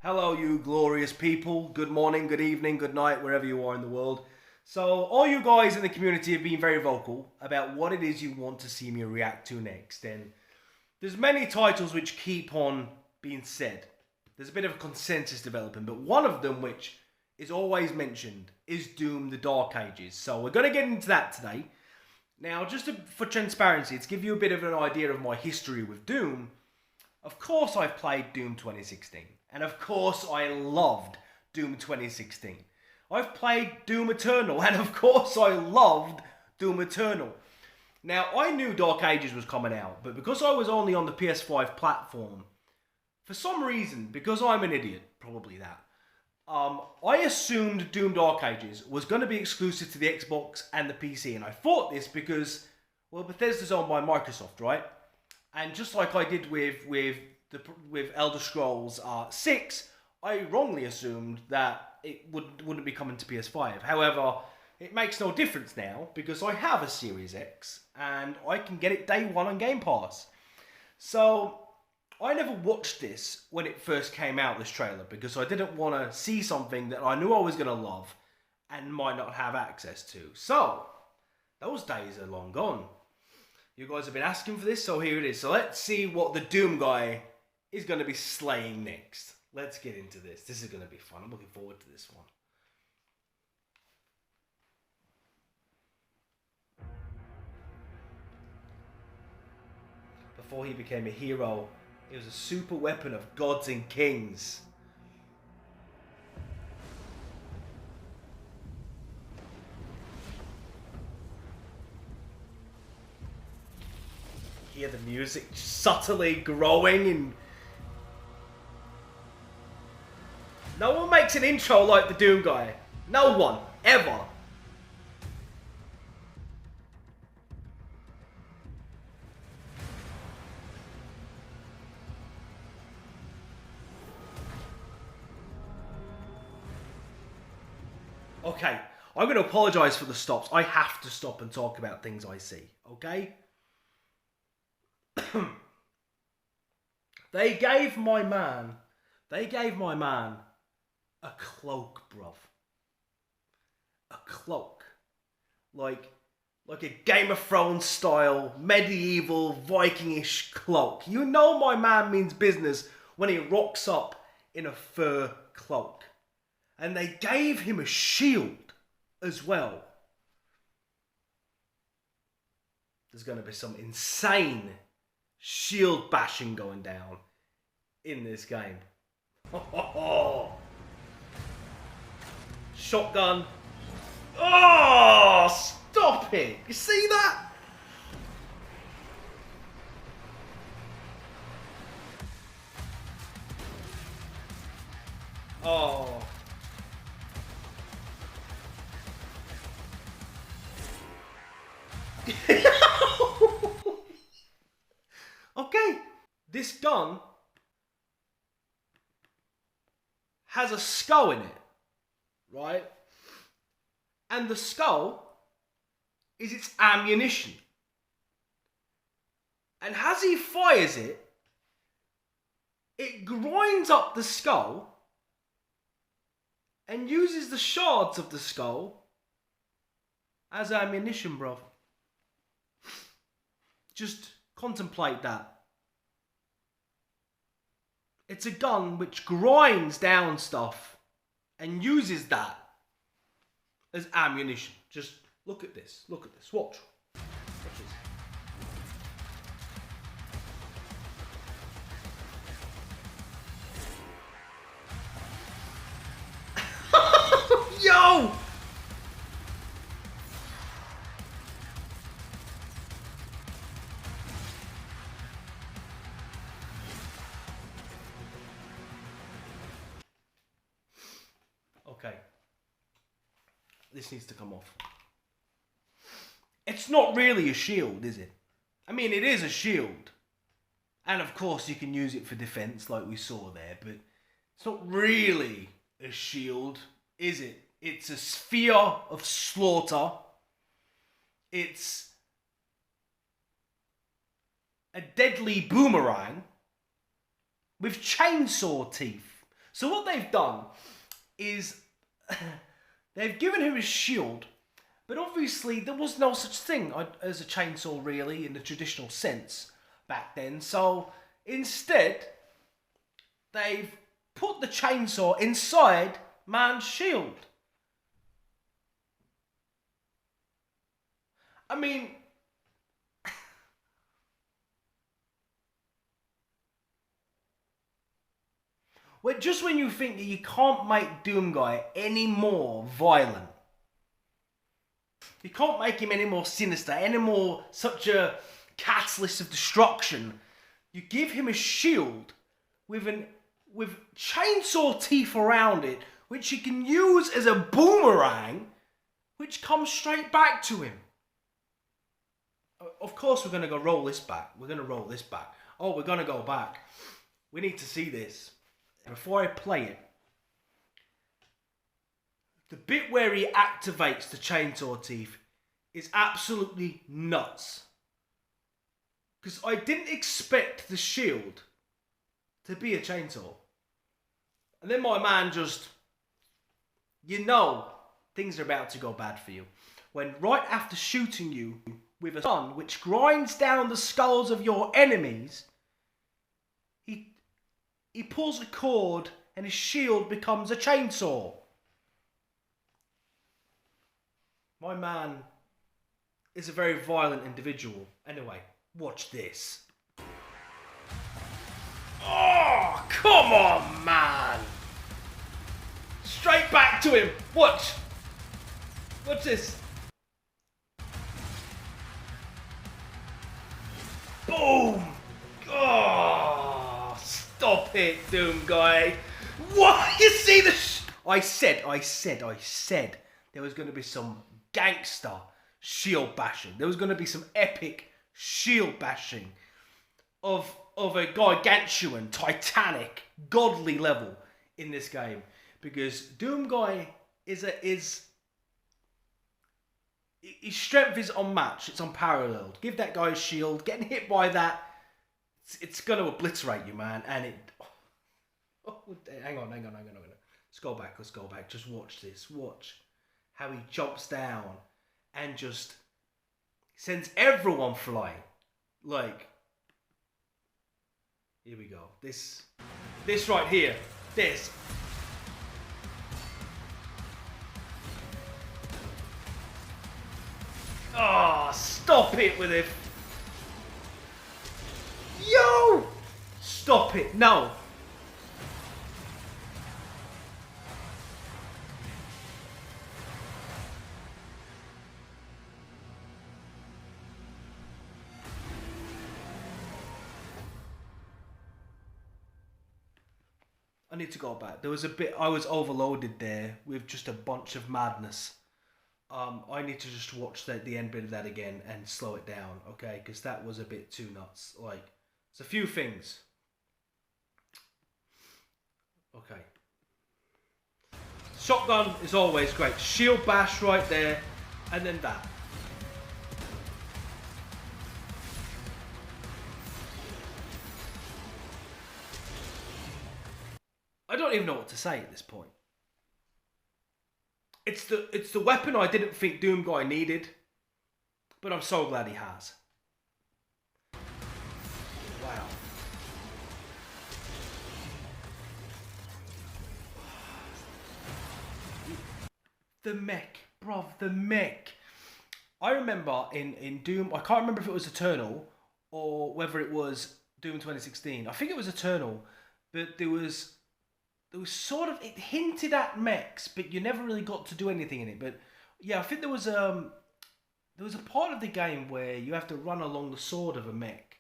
Hello, you glorious people. Good morning, good evening, good night, wherever you are in the world. So, all you guys in the community have been very vocal about what it is you want to see me react to next. And there's many titles which keep on being said. There's a bit of a consensus developing, but one of them which is always mentioned is Doom: The Dark Ages. So, we're going to get into that today. Now, for transparency, to give you a bit of an idea of my history with Doom, of course I've played Doom 2016. And of course I loved Doom 2016. I've played Doom Eternal, and of course I loved Doom Eternal. Now, I knew Dark Ages was coming out, but because I was only on the PS5 platform, for some reason, because I'm an idiot, probably that, I assumed Doom Dark Ages was going to be exclusive to the Xbox and the PC, and I thought this because, well, Bethesda's owned by Microsoft, right? And just like I did with Elder Scrolls 6, I wrongly assumed that it wouldn't be coming to PS5. However, it makes no difference now because I have a Series X and I can get it day one on Game Pass. So I never watched this when it first came out, this trailer, because I didn't want to see something that I knew I was going to love and might not have access to. So those days are long gone. You guys have been asking for this, so here it is. So let's see what the Doom guy is going to be slaying next. Let's get into this. This is going to be fun. I'm looking forward to this one. Before he became a hero, he was a super weapon of gods and kings. Hear the music subtly growing and no one makes an intro like the Doom guy. No one. Ever. Okay, I'm going to apologise for the stops. I have to stop and talk about things I see. Okay? They gave my man a cloak, bruv. A cloak. Like a Game of Thrones style, medieval, Vikingish cloak. You know my man means business when he rocks up in a fur cloak. And they gave him a shield as well. There's going to be some insane shield bashing going down in this game. Shotgun. Oh, stop it. You see that? Oh. Okay. This gun has a skull in it, right? And the skull is its ammunition. And as he fires it, it grinds up the skull and uses the shards of the skull as ammunition, bro. Just contemplate that. It's a gun which grinds down stuff and uses that as ammunition. Just look at this. Look at this. Watch. Watch this. Yo! Okay. This needs to come off. It's not really a shield, is it? I mean, it is a shield. And of course you can use it for defense like we saw there, but it's not really a shield, is it? It's a sphere of slaughter. It's a deadly boomerang with chainsaw teeth. So what they've done is they've given him a shield, but obviously there was no such thing as a chainsaw really in the traditional sense back then. So instead, they've put the chainsaw inside man's shield. I mean, just when you think that you can't make Doom Guy any more violent, you can't make him any more sinister, any more such a catalyst of destruction, you give him a shield with chainsaw teeth around it, which he can use as a boomerang, which comes straight back to him. Of course we're going to go roll this back. We're going to roll this back. Oh, we're going to go back. We need to see this. Before I play it, the bit where he activates the chainsaw teeth is absolutely nuts. Because I didn't expect the shield to be a chainsaw. And then my man just, you know, things are about to go bad for you. When right after shooting you with a gun which grinds down the skulls of your enemies, he pulls a cord and his shield becomes a chainsaw. My man is a very violent individual. Anyway, watch this. Oh, come on, man. Straight back to him. Watch. Watch this. Boom. Oh, stop it, Doom Guy. What? You see the... I said there was going to be some gangster shield bashing. There was going to be some epic shield bashing of a gargantuan, titanic, godly level in this game, because Doom Guy his strength is unmatched. It's unparalleled. Give that guy a shield. Getting hit by that, it's going to obliterate you, man. And it... Oh, hang on. Let's go back. Just watch this. Watch how he jumps down and just sends everyone flying. Like, here we go. This right here. This. Oh, stop it with it. Yo! Stop it. No. I need to go back. There was a bit, I was overloaded there with just a bunch of madness. I need to just watch the end bit of that again and slow it down, okay? Because that was a bit too nuts. Like, there's a few things. Okay. Shotgun is always great. Shield bash right there, and then that. I don't even know what to say at this point. It's the weapon I didn't think Doom Guy needed, but I'm so glad he has. Wow. The mech, bruv, the mech. I remember in Doom, I can't remember if it was Eternal or whether it was Doom 2016. I think it was Eternal, but there was sort of, it hinted at mechs, but you never really got to do anything in it. But yeah, I think there was a part of the game where you have to run along the sword of a mech.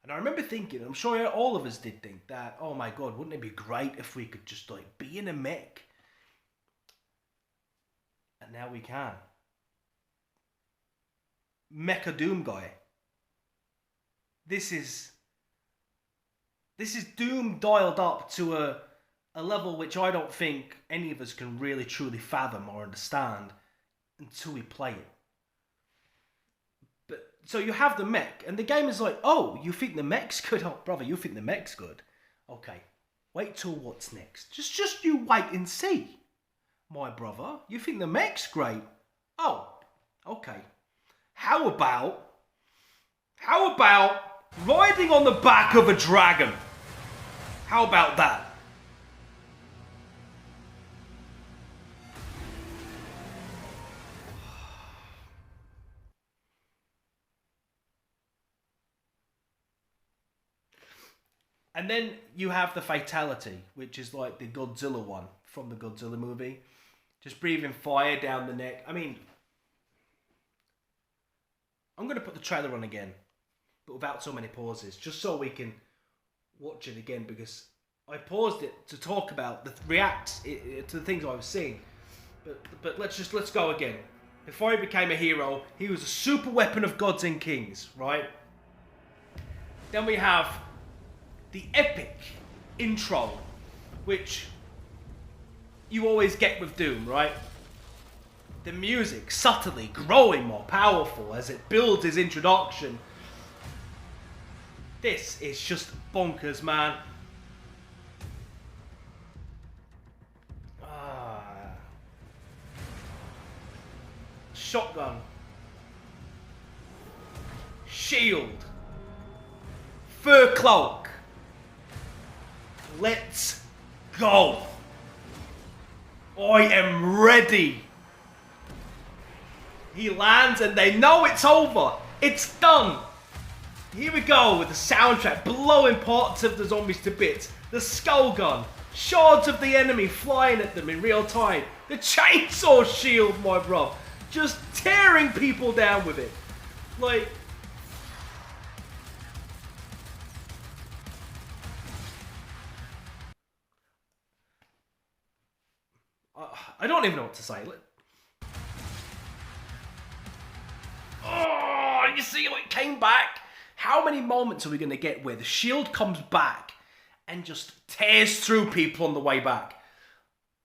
And I remember thinking, I'm sure all of us did think that, oh my god, wouldn't it be great if we could just like be in a mech? And now we can. Mecha Doom Guy. This is Doom dialed up to a level which I don't think any of us can really truly fathom or understand until we play it. But so you have the mech, and the game is like, oh, you think the mech's good? Oh, brother, you think the mech's good? Okay, Wait till what's next. Just you wait and see. My brother, you think the Mech's great? Oh, okay. How about riding on the back of a dragon? How about that? And then you have the fatality, which is like the Godzilla one from the Godzilla movie. Just breathing fire down the neck. I mean, I'm going to put the trailer on again, but without so many pauses, just so we can watch it again, because I paused it to talk about, react to the things I was seeing. But let's go again. Before he became a hero, he was a super weapon of gods and kings, right? Then we have the epic intro, which you always get with Doom, right? The music subtly growing more powerful as it builds his introduction. This is just bonkers, man. Shotgun. Shield. Fur cloak. Let's go. I am ready. He lands and they know it's over. It's done. Here we go with the soundtrack blowing parts of the zombies to bits. The skull gun. Shards of the enemy flying at them in real time. The chainsaw shield, my bro. Just tearing people down with it. Like... I don't even know what to say. Oh, you see how it came back? How many moments are we going to get where the shield comes back and just tears through people on the way back?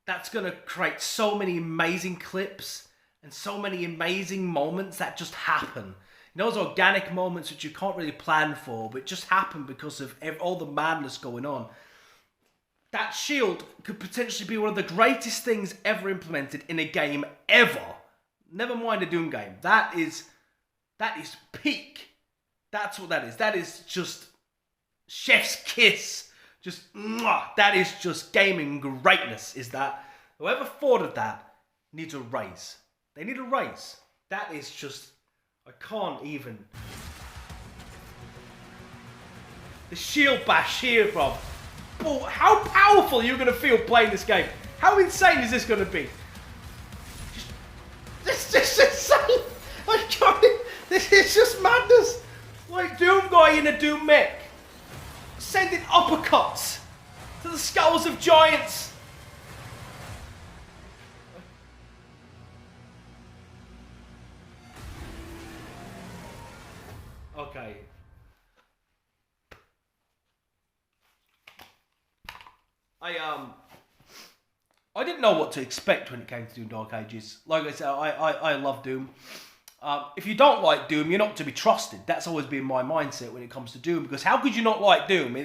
That's going to create so many amazing clips and so many amazing moments that just happen. Those organic moments which you can't really plan for, but just happen because of all the madness going on. That shield could potentially be one of the greatest things ever implemented in a game ever. Never mind a Doom game. That is peak. That's what that is. That is just chef's kiss. Just mwah. That is just gaming greatness. Is that whoever thought of that needs a raise. They need a raise. That is just, I can't even. The shield bash here, bro. How powerful are you going to feel playing this game? How insane is this going to be? This is insane. I can't. This is just madness. Like Doom guy in a Doom mech. Sending uppercuts to the skulls of giants. Okay. I didn't know what to expect when it came to Doom Dark Ages. Like I said, I love Doom. If you don't like Doom, you're not to be trusted. That's always been my mindset when it comes to Doom, because how could you not like Doom?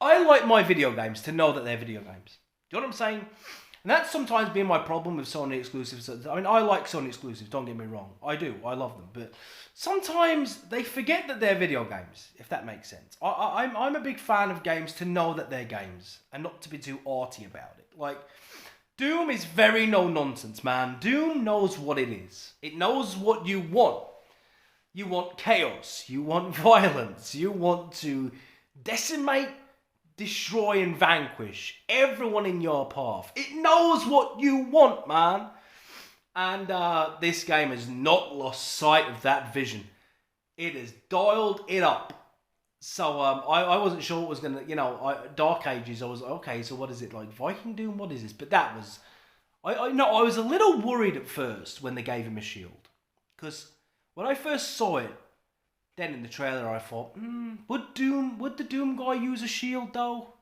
I like my video games to know that they're video games. Do you know what I'm saying? And that's sometimes been my problem with Sony exclusives. I mean, I like Sony exclusives, don't get me wrong. I do, I love them. But sometimes they forget that they're video games, if that makes sense. I'm a big fan of games to know that they're games and not to be too arty about it. Like, Doom is very no-nonsense, man. Doom knows what it is. It knows what you want. You want chaos. You want violence. You want to decimate, destroy and vanquish everyone in your path. It knows what you want, man. And this game has not lost sight of that vision. It has dialed it up. So I wasn't sure what was going to, Dark Ages, I was like, okay, so what is it, like Viking Doom? What is this? But that was, I was a little worried at first when they gave him a shield. Because when I first saw it, then in the trailer I thought, would the Doom guy use a shield though?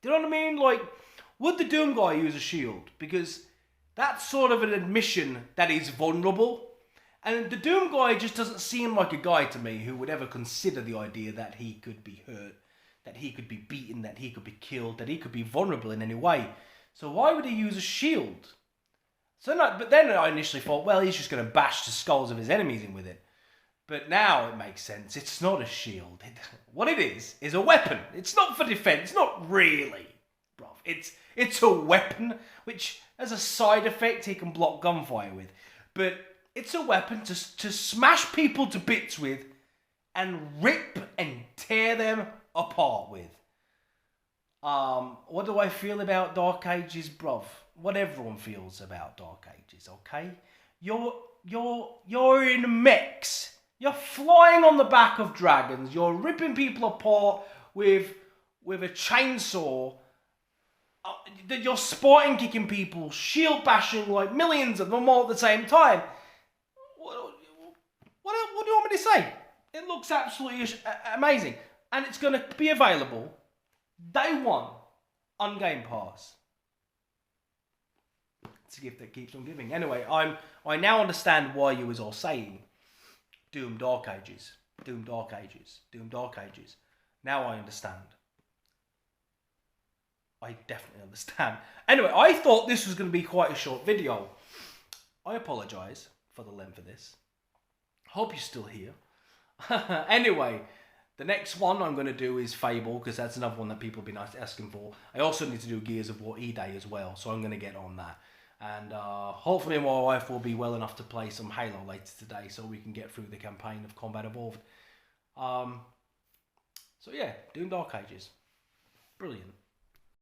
Do you know what I mean? Like, would the Doom guy use a shield? Because that's sort of an admission that he's vulnerable. And the Doom guy just doesn't seem like a guy to me who would ever consider the idea that he could be hurt. that he could be beaten, that he could be killed, that he could be vulnerable in any way. So why would he use a shield? So no, but then I initially thought, well, he's just going to bash the skulls of his enemies in with it. But now it makes sense. It's not a shield. What it is a weapon. It's not for defense. Not really, bruv. It's a weapon which, as a side effect, he can block gunfire with. But it's a weapon to smash people to bits with and rip and tear them apart with. What do I feel about Dark Ages, bruv? What everyone feels about Dark Ages, okay? You're in mechs. You're flying on the back of dragons. You're ripping people apart with a chainsaw. You're Spartan kicking people, shield bashing like millions of them all at the same time. What do you want me to say? It looks absolutely amazing. And it's going to be available day one on Game Pass. It's a gift that keeps on giving. Anyway, I now understand why you was all saying Doom Dark Ages, Doom Dark Ages, Doom Dark Ages. Now I understand. I definitely understand. Anyway, I thought this was going to be quite a short video. I apologise for the length of this. Hope you're still here. Anyway, the next one I'm going to do is Fable, because that's another one that people have been asking for. I also need to do Gears of War E-Day as well, so I'm going to get on that. And hopefully my wife will be well enough to play some Halo later today, so we can get through the campaign of Combat Evolved. So yeah, Doom Dark Ages. Brilliant.